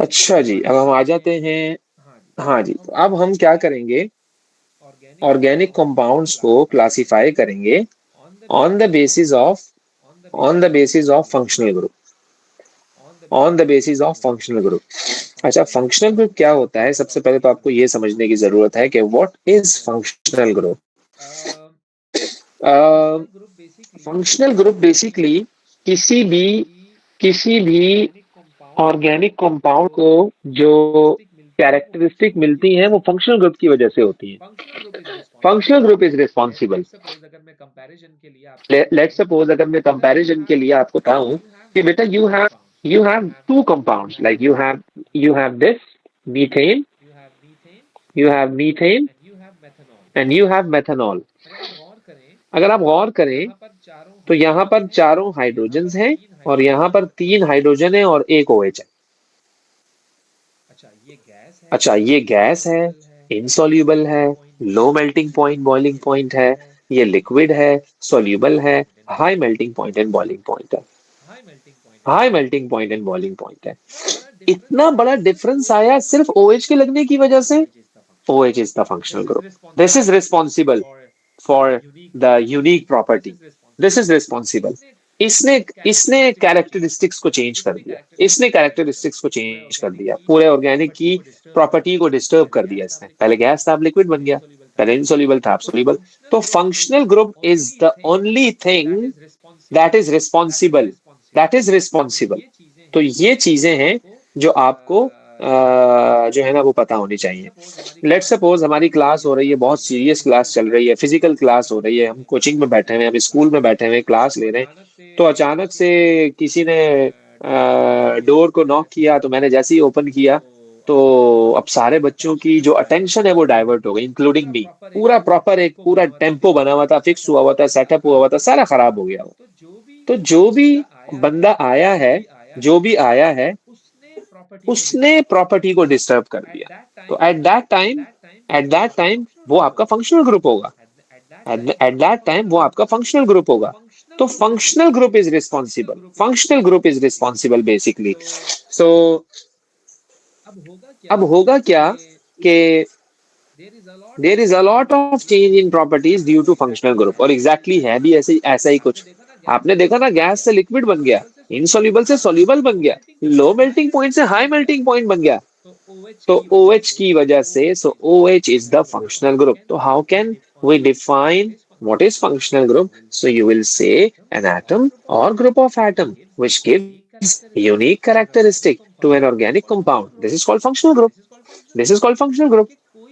Speaker 1: अच्छा जी, अब हम आ जाते हैं। हाँ जी, तो अब हम क्या करेंगे, ऑर्गेनिक कंपाउंड्स को क्लासिफाई करेंगे on the basis of functional group, on the basis of functional group. अच्छा, फंक्शनल ग्रुप क्या होता है? सबसे पहले तो आपको ये समझने की जरूरत है कि what is functional group. Functional group basically किसी भी ऑर्गेनिक कंपाउंड को जो कैरेक्टरिस्टिक मिलती हैं वो फंक्शनल ग्रुप की वजह से होती है। Functional group is responsible. Let's suppose अगर मैं कंपैरिजन के लिए आपको बताऊं कि बेटा you have 2 compounds, like you have this methane, you have methane and you have methanol। अगर आप गौर करें तो यहाँ पर चारों हाइड्रोजन्स हैं और यहाँ पर 3 हाइड्रोजन है और 1 OH है। अच्छा, ये गैस है, इनसॉल्यूबल है, low melting point boiling point है, ये लिक्विड है, सॉल्यूबल है, high melting point and boiling point है, high melting point and boiling point है। इतना बड़ा डिफरेंस आया सिर्फ OH के लगने की वजह से। OH is the functional group. This is responsible for the unique property. This is responsible. इसने कैरेक्टरिस्टिक्स को चेंज कर दिया, इसने कैरेक्टरिस्टिक्स को चेंज कर दिया, पूरे ऑर्गेनिक की प्रॉपर्टी को डिस्टर्ब कर दिया इसने। पहले गैस था, अब लिक्विड बन गया, पहले इनसॉल्युबल था, अब सॉल्युबल। तो functional group is the only thing that is responsible, that is responsible. तो ये चीजें हैं जो आपको जो है ना वो पता होनी चाहिए। लेट्स सपोज हमारी क्लास हो रही है, बहुत सीरियस क्लास चल रही है, फिजिकल क्लास हो रही है, हम कोचिंग में बैठे हुए हैं, हम स्कूल में बैठे हुए हैं, क्लास ले रहे हैं, तो अचानक से किसी ने डोर को नॉक किया, तो मैंने जैसे ही ओपन किया तो अब सारे बच्चों की जो अटेंशन है वो डाइवर्ट हो गई, इंक्लूडिंग मी। पूरा प्रॉपर एक पूरा टेम्पो बना हुआ था, फिक्स हुआ हुआ था, सेटअप हुआ हुआ था, सारा खराब हो गया वो। तो जो भी बंदा आया है, जो भी आया है, उसने प्रॉपर्टी को डिस्टर्ब कर दिया। तो एट दैट टाइम वो आपका फंक्शनल ग्रुप होगा। एट दैट टाइम वो आपका फंक्शनल ग्रुप होगा। तो functional group is responsible, functional group is responsible basically. So अब होगा क्या कि there is a lot of change in properties due to functional group. और एग्जैक्टली है भी ऐसे ऐसा ही कुछ। आपने देखा ना, गैस से लिक्विड बन गया, इनसॉल्युबल से सॉल्युबल बन गया, लो मेल्टिंग पॉइंट से हाई मेल्टिंग पॉइंट बन गया। तो OH की वजह से, so OH is the functional group. तो how can we define what is functional group? So you will say an atom or group of atom which gives unique characteristic to an organic compound. This is called functional group. This is called functional group.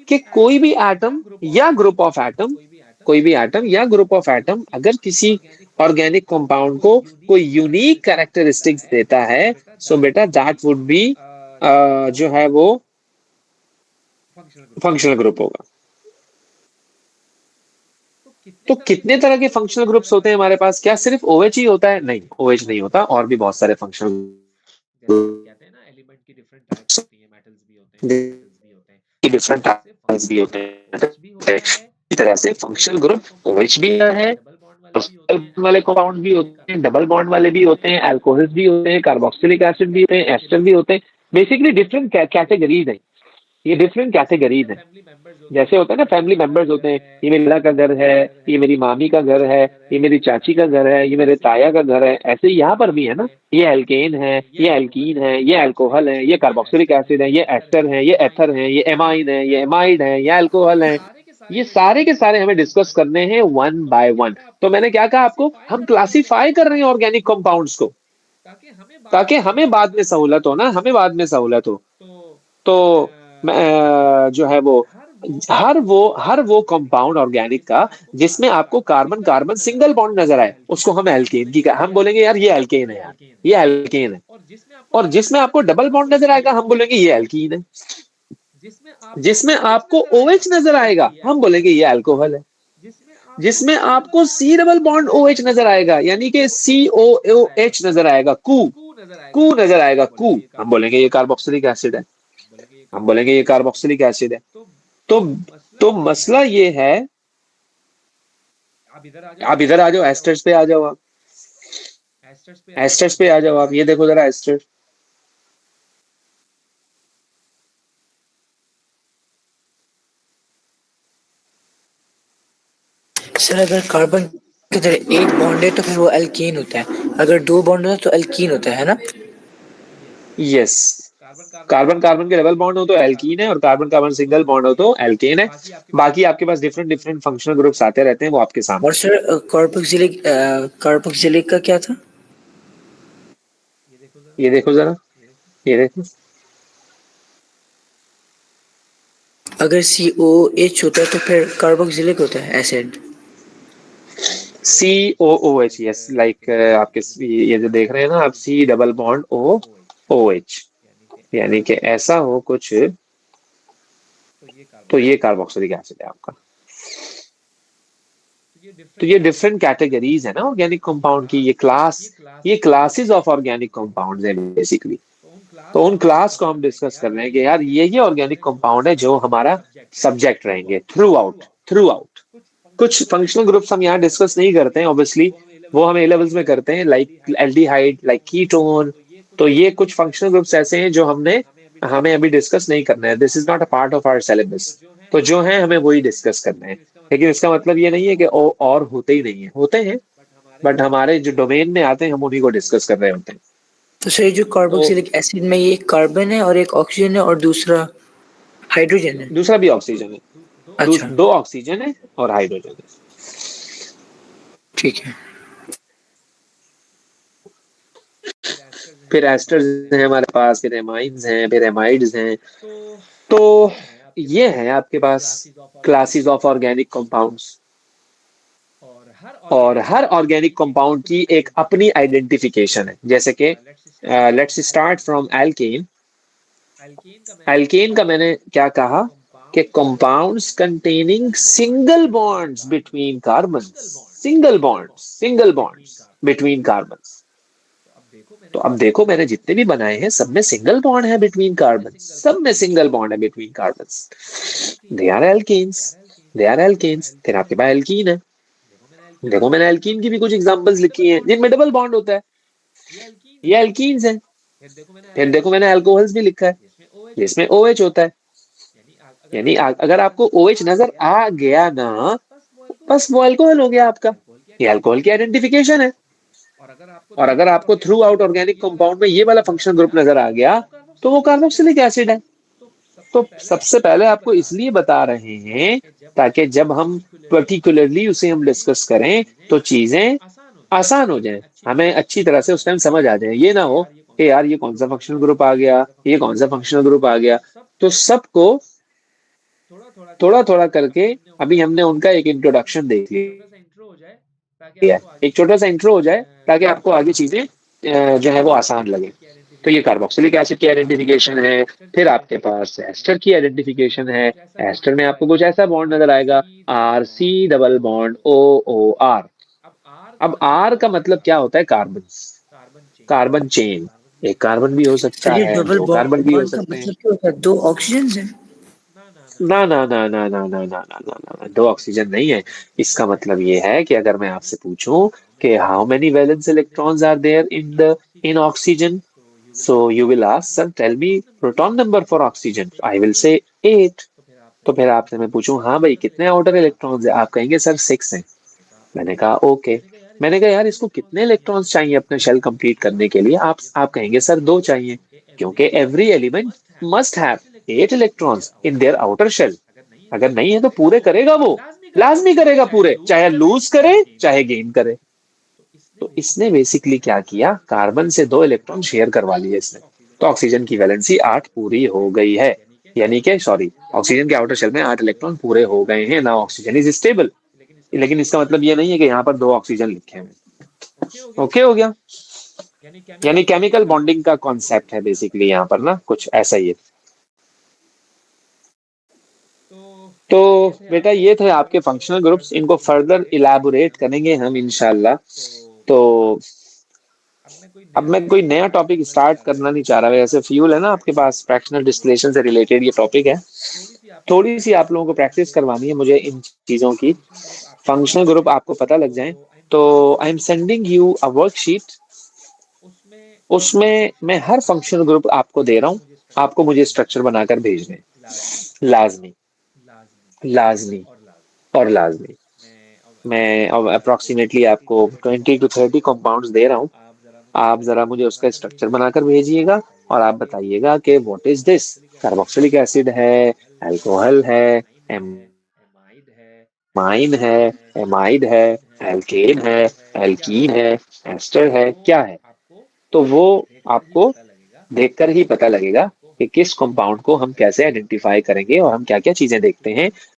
Speaker 1: कि कोई भी atom या group of atom, कोई भी atom या group of atom अगर किसी organic compound को कोई यूनिक कैरेक्टरिस्टिक्स देता है, सो बेटा दैट वुड बी जो है वो फंक्शनल ग्रुप होगा। तो कितने तरह के फंक्शनल ग्रुप्स होते हैं हमारे पास? क्या सिर्फ OH ही होता है? नहीं, OH नहीं होता, और भी बहुत सारे फंक्शनल डिफरेंट टाइप्स भी होते हैं। इस तरह से फंक्शनल ग्रुप OH भी है, डबल वाले कंपाउंड भी होते हैं, डबल बॉन्ड वाले भी होते हैं, अल्कोहल्स भी होते हैं, कार्बोक्सिलिक एसिड भी होते हैं, एस्टर भी होते हैं। बेसिकली डिफरेंट कैटेगरीज हैं, ये डिफरेंट कैटेगरीज हैं। जैसे होता है ना, फैमिली मेंबर्स होते हैं, ये मेरा का घर है, ये मेरी मामी का घर है, ये मेरी चाची का घर है, ये मेरे ताया का घर है। ऐसे ही यहाँ पर भी है ना, ये एल्केन है, ये एल्कीन है, ये अल्कोहल है, ये कार्बोक्सिलिक एसिड है, ये एस्टर है, ये एथर है, ये एमाइन है, ये एमाइड है, ये अल्कोहल है। ये सारे के सारे हमें डिस्कस करने हैं वन बाय वन। तो मैंने क्या कहा आपको, हम क्लासिफाई कर रहे हैं ऑर्गेनिक कंपाउंड्स को, ताकि हमें बाद में सहूलत हो ना, हमें बाद में सहूलत हो। तो जो है वो हर वो कंपाउंड ऑर्गेनिक का जिसमें आपको कार्बन कार्बन सिंगल बॉन्ड नजर आए, उसको हम एल्केन की हम बोलेंगे यार ये एल्केन है, यार ये एल्केन है। और जिसमें आपको डबल बॉन्ड नजर आएगा हम बोलेंगे ये एल्कीन है। जिसमें आपको OH नजर आएगा हम बोलेंगे ये अल्कोहल है। जिसमें आपको C डबल बॉन्ड OH नजर आएगा, यानी कि COOH नजर आएगा, कू नजर आएगा, कू, हम बोलेंगे ये कार्बोक्सिलिक एसिड है, हम बोलेंगे ये कार्बोक्सिलिक एसिड है। तो मसला ये है, आप इधर आ जाओ, एस्टर्स पे आ जाओ, आप एस्टर्स पे आ जाओ, आप ये देखो जरा एस्टर।
Speaker 3: सर अगर कार्बन की तरह एक बॉन्ड है तो फिर वो एल्कीन होता है, अगर दो बॉन्ड हो तो एल्कीन होता है ना?
Speaker 1: यस, कार्बन कार्बन के डबल बॉन्ड हो तो एल्कीन है, और कार्बन कार्बन सिंगल बॉन्ड हो तो एल्केन है। बाकी आपके पास डिफरेंट डिफरेंट फंक्शनल ग्रुप्स आते रहते हैं, वो आपके सामने।
Speaker 3: और सर कार्बोक्सिलिक का क्या था?
Speaker 1: ये देखो जरा, ये देखो,
Speaker 3: अगर COH होता है तो फिर कार्बोक्सिलिक होता है एसिड।
Speaker 1: COOH, यस, लाइक आपके ये जो देख रहे हैं ना आप, C डबल बॉन्ड OH, यानी कि ऐसा हो कुछ, तो ये कार्बोक्सिलिक एसिड है आपका। तो ये डिफरेंट कैटेगरीज है ना ऑर्गेनिक कंपाउंड की, ये क्लासेस ऑफ ऑर्गेनिक कंपाउंड्स है बेसिकली। तो उन क्लास को हम डिस्कस कर रहे हैं कि यार ये ऑर्गेनिक कंपाउंड है जो हमारा सब्जेक्ट रहेंगे थ्रू आउट। कुछ फंक्शनल ग्रुप्स हम यहाँ डिस्कस नहीं करते हैं ऑब्वियसली, वो हम A लेवल्स में करते हैं, लाइक एल्डिहाइड, लाइक कीटोन। तो ये कुछ फंक्शनल ग्रुप्स ऐसे हैं जो हमें अभी डिस्कस नहीं करना है। This is not a part of our syllabus. तो जो है हमें वही डिस्कस करना है, लेकिन इसका मतलब ये नहीं है कि और होते ही नहीं है, होते हैं, बट हमारे जो डोमेन में आते हैं हम उन्हीं को डिस्कस कर रहे होते हैं।
Speaker 3: तो सर जो कार्बोक्सिलिक एसिड में ये कार्बन है और एक ऑक्सीजन है और दूसरा हाइड्रोजन है।
Speaker 1: दूसरा भी ऑक्सीजन है,
Speaker 3: अच्छा
Speaker 1: दो ऑक्सीजन है और हाइड्रोजन है।
Speaker 3: ठीक है।
Speaker 1: फिर एस्टर्स हैं हमारे पास, फिर एमाइन्स हैं, फिर एमाइड्स हैं। तो ये है आपके पास क्लासेस ऑफ ऑर्गेनिक कंपाउंड्स, और हर ऑर्गेनिक कंपाउंड की एक अपनी आइडेंटिफिकेशन है। जैसे कि let's start from alkane. Alkane का मैंने क्या कहा कि compounds containing single bonds between carbons, single bonds between carbons. तो अब देखो मैंने जितने भी बनाए हैं सब में सिंगल बॉन्ड है बिटवीन कार्बन, सब में सिंगल बॉन्ड है between carbon. They are alkanes, they are alkanes. फिर आपके पास एल्कीन है। देखो मैंने एल्कीन की भी कुछ एग्जांपल्स लिखी हैं जिनमें डबल बॉन्ड होता है, ये एल्कीन्स हैं। फिर देखो मैंने अल्कोहल्स भी लिखा है जिसमें OH होता है। यानी अगर आपको OH नजर आ गया ना, बस वो अल्कोहल हो गया आपका, ये अल्कोहल की आइडेंटिफिकेशन है। और अगर आपको थ्रू आउट ऑर्गेनिक कंपाउंड में ये वाला फंक्शनल ग्रुप नजर आ गया तो वो कार्बोक्सिलिक एसिड है। तो सबसे पहले आपको इसलिए बता रहे हैं ताकि जब हम पर्टिकुलरली उसे हम डिस्कस करें तो चीजें आसान हो जाए, हमें अच्छी तरह से उस टाइम समझ आ जाए। ये ना हो कि यार ये कौन सा फंक्शनल ग्रुप आ गया, ये कौन सा फंक्शनल ग्रुप आ गया। तो सबको थोड़ा थोड़ा करके अभी हमने उनका एक इंट्रोडक्शन देख लिया, एक छोटा सा इंट्रो हो जाए ताकि आपको आगे चीजें जो है वो आसान लगे। तो ये कार्बोक्सिलिक एसिड की आइडेंटिफिकेशन है। फिर आपके पास एस्टर की आइडेंटिफिकेशन है। एस्टर में आपको कुछ ऐसा बॉन्ड नजर आएगा, RC डबल बॉन्ड OOR। अब R का मतलब क्या होता है, कार्बन, कार्बन चेन। एक कार्बन भी हो सकता
Speaker 3: सर ये
Speaker 1: है,
Speaker 3: डबल
Speaker 1: दो कार्बन भी हो
Speaker 3: बॉन्ड का
Speaker 1: सकते हैं।
Speaker 3: मतलब क्या होता है? दो ऑक्सीजन है?
Speaker 1: ना ना ना ना ना ना ना ना ना ना, दो ऑक्सीजन नहीं है। इसका मतलब ये है कि अगर मैं आपसे पूछूं कि how many valence electrons are there in oxygen, so you will ask sir tell me proton number for oxygen, I will say 8। तो फिर आपसे मैं पूछूं हाँ भाई कितने आउटर इलेक्ट्रॉन्स है, आप कहेंगे सर 6 हैं। मैंने कहा ओके। मैंने कहा यार इसको कितने इलेक्ट्रॉन्स चाहिए अपने शेल कंप्लीट करने के लिए, आप कहेंगे सर 2 चाहिए, क्योंकि every element must have 8 electrons in their outer shell. अगर नहीं है तो पूरे करेगा वो, लाजमी करेगा पूरे, चाहे लूज करे चाहे गेन करे। तो इसने बेसिकली क्या किया, कार्बन से 2 इलेक्ट्रॉन शेयर करवा लिए इसने। तो ऑक्सीजन की वैलेंसी 8 पूरी हो गई है। यानी कि सॉरी, ऑक्सीजन के आउटर शेल में 8 इलेक्ट्रॉन पूरे हो गए हैं ना, ऑक्सीजन इज स्टेबल। लेकिन इसका मतलब ये नहीं है कि यहाँ पर 2 ऑक्सीजन लिखे हैं। ओके हो गया। यानी केमिकल बॉन्डिंग का कॉन्सेप्ट है बेसिकली यहाँ पर ना, कुछ ऐसा ही है। तो बेटा ये थे आपके फंक्शनल ग्रुप्स, इनको फर्दर इलैबोरेट करेंगे हम इंशाल्लाह। तो अब मैं कोई नया टॉपिक स्टार्ट करना नहीं चाह रहा, वैसे फ्यूल है ना आपके पास, फ्रैक्शनल डिस्टिलेशन से रिलेटेड ये टॉपिक है। थोड़ी सी आप लोगों को प्रैक्टिस करवानी है मुझे इन चीजों की, फंक्शनल ग्रुप आपको पता लग जाए। तो I am sending you a worksheet, उसमें मैं हर फंक्शनल ग्रुप आपको दे रहा हूँ, आपको मुझे स्ट्रक्चर बनाकर भेजने, लाजमी लाजमी और लाजमी। मैं अब अप्रोक्सीमेटली आपको 20 to 30 कंपाउंड्स दे रहा हूँ, आप जरा मुझे उसका स्ट्रक्चर बनाकर भेजिएगा और आप बताइएगा कि what is this, carboxylic acid है, अल्कोहल है, एमाइन है, एमाइड है, एल्केन है, एल्कीन है, एस्टर है, क्या है। तो वो आपको देखकर ही पता लगेगा कि किस कंपाउंड को हम कैसे आइडेंटिफाई करेंगे और हम क्या क्या चीजें देखते हैं